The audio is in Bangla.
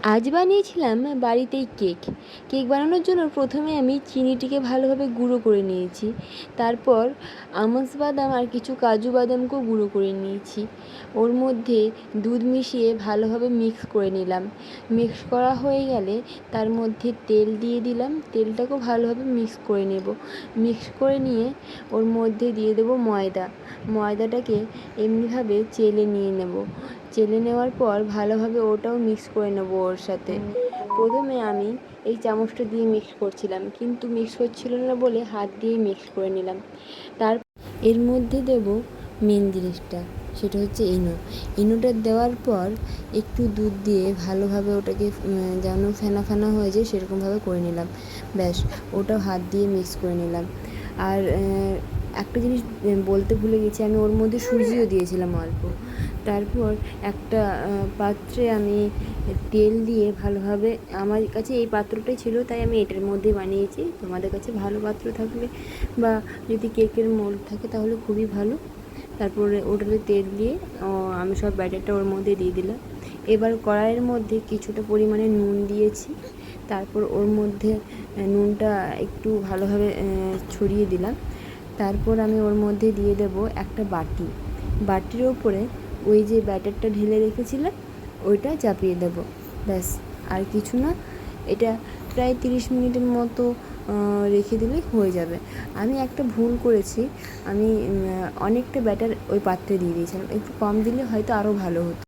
আজ বানিয়েছিলাম বাড়িতেই কেক। কেক বানানোর জন্য প্রথমে আমি চিনিটিকে ভালোভাবে গুঁড়ো করে নিয়েছি। তারপর আমন্ড বাদাম আর কিছু কাজু বাদামকেও গুঁড়ো করে নিয়েছি। ওর মধ্যে দুধ মিশিয়ে ভালোভাবে মিক্স করে নিলাম। মিক্স করা হয়ে গেলে তার মধ্যে তেল দিয়ে দিলাম। তেলটাকেও ভালোভাবে মিক্স করে নেব। মিক্স করে নিয়ে ওর মধ্যে দিয়ে দেবো ময়দা। ময়দাটাকে এমনিভাবে চেলে নিয়ে নেব। চেলে নেওয়ার পর ভালোভাবে ওটাও মিক্স করে নেব ওর সাথে। প্রথমে আমি এই চামচটা দিয়ে মিক্স করছিলাম, কিন্তু মিক্স হচ্ছিল না বলে হাত দিয়ে মিক্স করে নিলাম। এর মধ্যে দেব মেন জিনিসটা, সেটা হচ্ছে ইনো। ইনোটা দেওয়ার পর একটু দুধ দিয়ে ভালোভাবে ওটাকে যেন ফেনা ফেনা হয়ে যায় সেরকমভাবে করে নিলাম। ব্যাস, ওটাও হাত দিয়ে মিক্স করে নিলাম। আর একটা জিনিস বলতে ভুলে গেছি, আমি ওর মধ্যে সুজিও দিয়েছিলাম অল্প। তারপর একটা পাত্রে আমি তেল দিয়ে ভালোভাবে, আমার কাছে এই পাত্রটাই ছিল তাই আমি এটার মধ্যেই বানিয়েছি। তোমাদের কাছে ভালো পাত্র থাকলে বা যদি কেকের মোল্ড থাকে তাহলে খুবই ভালো। তারপরে ওটাতে তেল দিয়ে আমি সব ব্যাটারটা ওর মধ্যে দিয়ে দিলাম। এবার কড়াইয়ের মধ্যে কিছুটা পরিমাণে নুন দিয়েছি। তারপর ওর মধ্যে নুনটা একটু ভালোভাবে ছড়িয়ে দিলাম। তারপর আমি ওর মধ্যে দিয়ে দেব একটা বাটি। বাটির ওপরে ওই যে ব্যাটারটা ঢেলে রেখেছিলাম ওইটা চাপিয়ে দেব। ব্যাস, আর কিছু না। এটা প্রায় 30 মিনিটের মতো রেখে দিলেই হয়ে যাবে। আমি একটা ভুল করেছি, আমি অনেকটা ব্যাটার ওই পাত্রে দিয়ে দিয়েছিলাম। একটু কম দিলে হয়তো আরও ভালো হতো।